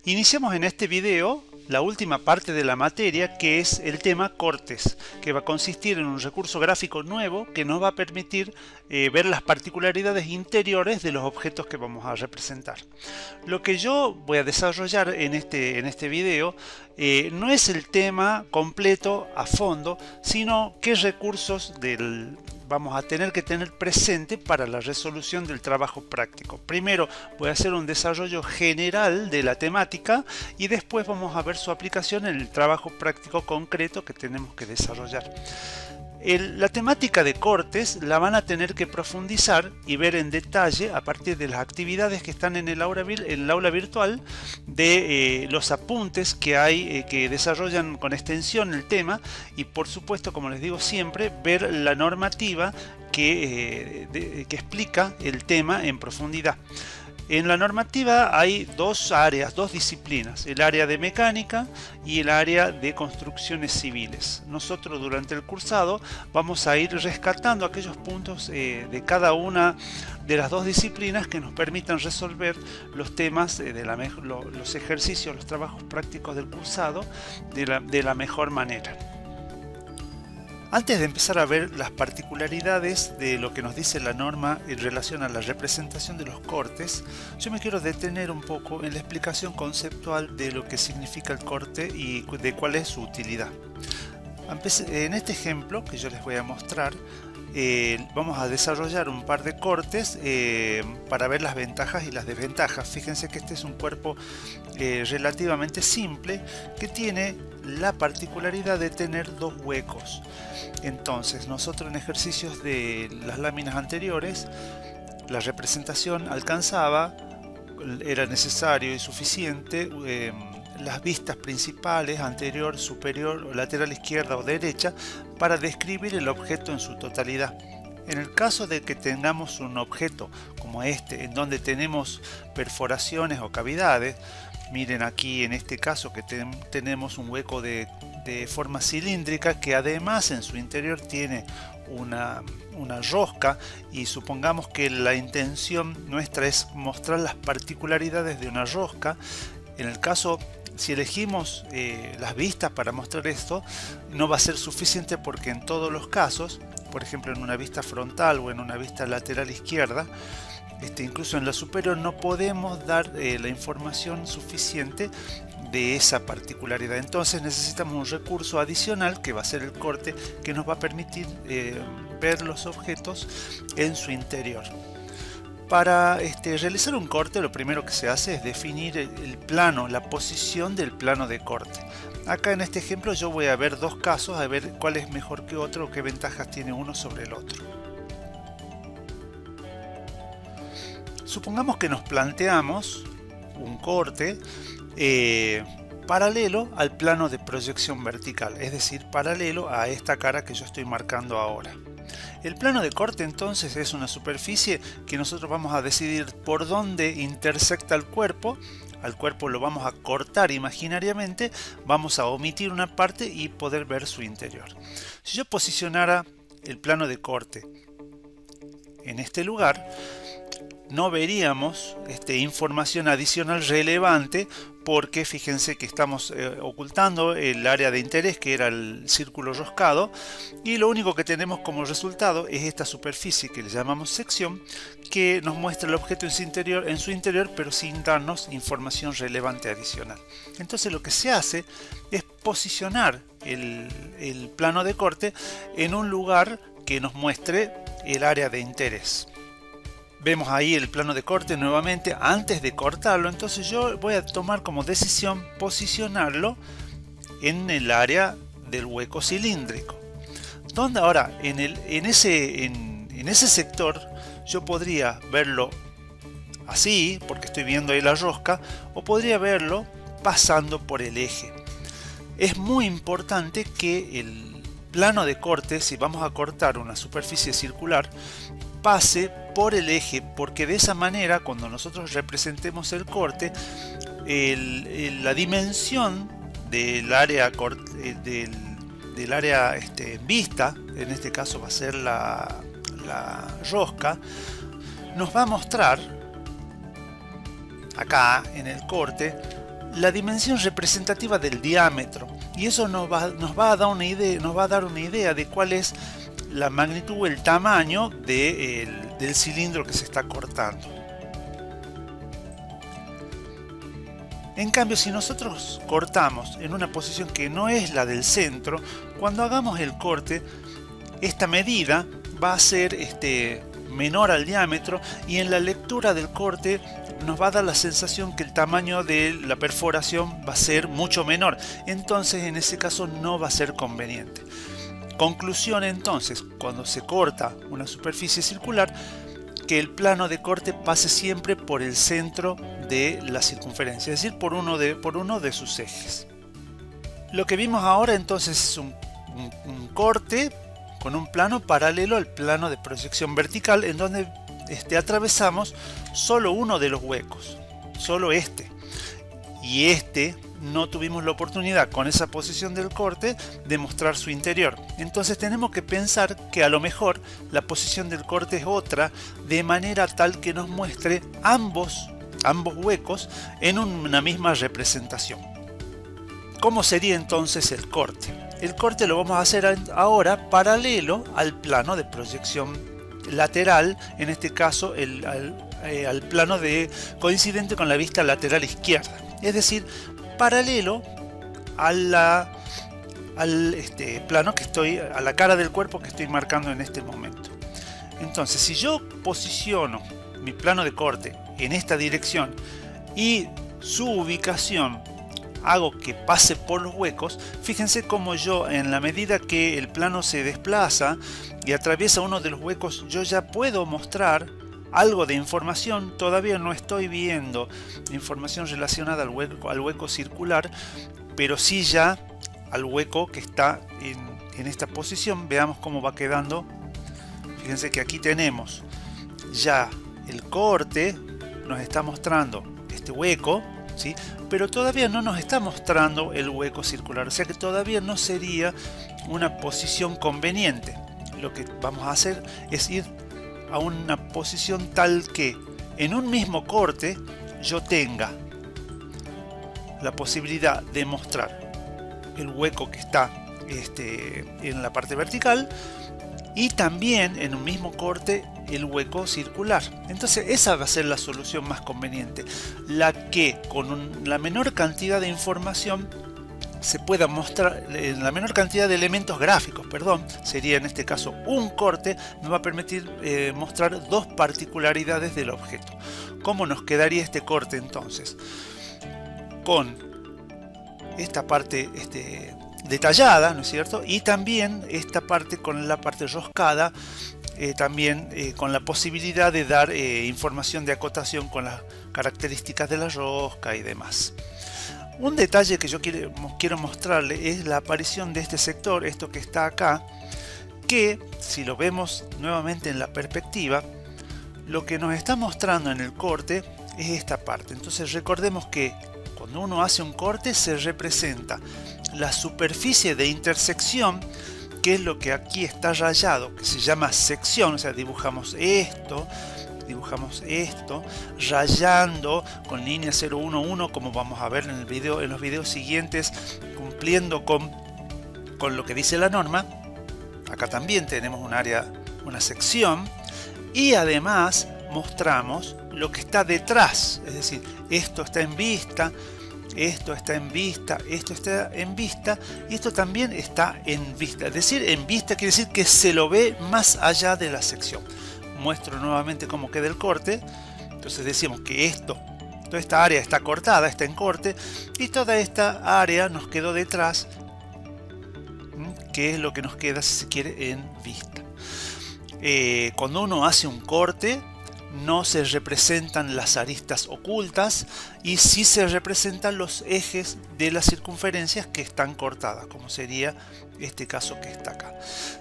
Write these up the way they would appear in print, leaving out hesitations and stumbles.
Iniciamos en este video la última parte de la materia, que es el tema cortes, que va a consistir en un recurso gráfico nuevo que nos va a permitir ver las particularidades interiores de los objetos que vamos a representar. Lo que yo voy a desarrollar en este video no es el tema completo a fondo, sino qué recursos vamos a tener que tener presente para la resolución del trabajo práctico. Primero voy a hacer un desarrollo general de la temática y después vamos a ver su aplicación en el trabajo práctico concreto que tenemos que desarrollar. La temática de cortes la van a tener que profundizar y ver en detalle a partir de las actividades que están en el aula virtual, de los apuntes que hay que desarrollan con extensión el tema y, por supuesto, como les digo siempre, ver la normativa que explica el tema en profundidad. En la normativa hay dos áreas, dos disciplinas, el área de mecánica y el área de construcciones civiles. Nosotros durante el cursado vamos a ir rescatando aquellos puntos de cada una de las dos disciplinas que nos permitan resolver los temas, los ejercicios, los trabajos prácticos del cursado de la mejor manera. Antes de empezar a ver las particularidades de lo que nos dice la norma en relación a la representación de los cortes, yo me quiero detener un poco en la explicación conceptual de lo que significa el corte y de cuál es su utilidad. En este ejemplo que yo les voy a mostrar, vamos a desarrollar un par de cortes para ver las ventajas y las desventajas. Fíjense que este es un cuerpo relativamente simple que tiene la particularidad de tener dos huecos. Entonces nosotros en ejercicios de las láminas anteriores la representación alcanzaba, era necesario y suficiente las vistas principales, anterior, superior, o lateral izquierda o derecha, para describir el objeto en su totalidad. En el caso de que tengamos un objeto como este, en donde tenemos perforaciones o cavidades, miren aquí en este caso que tenemos un hueco de forma cilíndrica que además en su interior tiene una rosca, y supongamos que la intención nuestra es mostrar las particularidades de una rosca. En el caso, si elegimos las vistas para mostrar esto, no va a ser suficiente, porque en todos los casos, por ejemplo en una vista frontal o en una vista lateral izquierda, incluso en la superior, no podemos dar la información suficiente de esa particularidad. Entonces necesitamos un recurso adicional que va a ser el corte, que nos va a permitir ver los objetos en su interior. Para realizar un corte, lo primero que se hace es definir el plano, la posición del plano de corte. Acá en este ejemplo yo voy a ver dos casos, a ver cuál es mejor que otro o qué ventajas tiene uno sobre el otro. Supongamos que nos planteamos un corte paralelo al plano de proyección vertical, es decir, paralelo a esta cara que yo estoy marcando ahora. El plano de corte entonces es una superficie que nosotros vamos a decidir por dónde intersecta el cuerpo. Al cuerpo lo vamos a cortar imaginariamente, vamos a omitir una parte y poder ver su interior. Si yo posicionara el plano de corte en este lugar, no veríamos información adicional relevante, porque fíjense que estamos ocultando el área de interés, que era el círculo roscado, y lo único que tenemos como resultado es esta superficie que le llamamos sección, que nos muestra el objeto en su interior, pero sin darnos información relevante adicional. Entonces lo que se hace es posicionar el plano de corte en un lugar que nos muestre el área de interés. Vemos ahí el plano de corte nuevamente. Antes de cortarlo, entonces yo voy a tomar como decisión posicionarlo en el área del hueco cilíndrico, donde ahora en ese sector yo podría verlo así, porque estoy viendo ahí la rosca, o podría verlo pasando por el eje. Es muy importante que el plano de corte, si vamos a cortar una superficie circular, pase por el eje, porque de esa manera, cuando nosotros representemos el corte, la dimensión del área vista, en este caso va a ser la rosca, nos va a mostrar acá en el corte, la dimensión representativa del diámetro, y eso nos va a dar una idea de cuál es la magnitud o el tamaño del cilindro que se está cortando. En cambio, si nosotros cortamos en una posición que no es la del centro, cuando hagamos el corte, esta medida va a ser menor al diámetro, y en la lectura del corte nos va a dar la sensación que el tamaño de la perforación va a ser mucho menor. Entonces, en ese caso no va a ser conveniente. Conclusión entonces, cuando se corta una superficie circular, que el plano de corte pase siempre por el centro de la circunferencia, es decir, por uno de sus ejes. Lo que vimos ahora entonces es un corte con un plano paralelo al plano de proyección vertical, en donde atravesamos solo uno de los huecos, solo y no tuvimos la oportunidad con esa posición del corte de mostrar su interior. Entonces tenemos que pensar que a lo mejor la posición del corte es otra, de manera tal que nos muestre ambos huecos en una misma representación. ¿Cómo sería entonces el corte? El corte lo vamos a hacer ahora paralelo al plano de proyección lateral, en este caso al plano coincidente con la vista lateral izquierda, es decir, paralelo al plano a la cara del cuerpo que estoy marcando en este momento. Entonces, si yo posiciono mi plano de corte en esta dirección y su ubicación hago que pase por los huecos, fíjense cómo yo, en la medida que el plano se desplaza y atraviesa uno de los huecos, yo ya puedo mostrar algo de información. Todavía no estoy viendo información relacionada al hueco circular, pero sí ya al hueco que está en esta posición. Veamos cómo va quedando. Fíjense que aquí tenemos ya el corte, nos está mostrando este hueco, ¿sí? Pero todavía no nos está mostrando el hueco circular, o sea que todavía no sería una posición conveniente. Lo que vamos a hacer es ir a una posición tal que en un mismo corte yo tenga la posibilidad de mostrar el hueco que está en la parte vertical, y también en un mismo corte el hueco circular. Entonces esa va a ser la solución más conveniente, la que con la menor cantidad de información se pueda mostrar, la menor cantidad de elementos gráficos, sería en este caso un corte, nos va a permitir mostrar dos particularidades del objeto. ¿Cómo nos quedaría este corte entonces? Con esta parte detallada, ¿no es cierto? Y también esta parte con la parte roscada, también con la posibilidad de dar información de acotación con las características de la rosca y demás. Un detalle que yo quiero mostrarle es la aparición de este sector, esto que está acá, que si lo vemos nuevamente en la perspectiva, lo que nos está mostrando en el corte es esta parte. Entonces recordemos que cuando uno hace un corte se representa la superficie de intersección, que es lo que aquí está rayado, que se llama sección. O sea, dibujamos esto, rayando con línea 011, como vamos a ver en los videos siguientes, cumpliendo con lo que dice la norma. Acá también tenemos una sección, y además mostramos lo que está detrás, es decir, esto está en vista, esto está en vista, esto está en vista, y esto también está en vista. Es decir, en vista quiere decir que se lo ve más allá de la sección. Muestro nuevamente cómo queda el corte. Entonces decimos que toda esta área está cortada, está en corte, y toda esta área nos quedó detrás, que es lo que nos queda, si se quiere, en vista. Cuando uno hace un corte, no se representan las aristas ocultas, y sí se representan los ejes de las circunferencias que están cortadas, como sería este caso que está acá.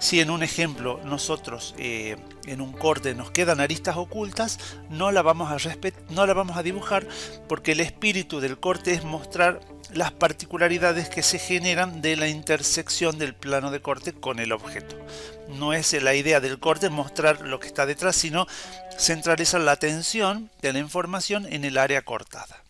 Si en un ejemplo nosotros en un corte nos quedan aristas ocultas, no la vamos a dibujar, porque el espíritu del corte es mostrar las particularidades que se generan de la intersección del plano de corte con el objeto. No es la idea del corte mostrar lo que está detrás, sino centralizar la atención de la información en el área cortada.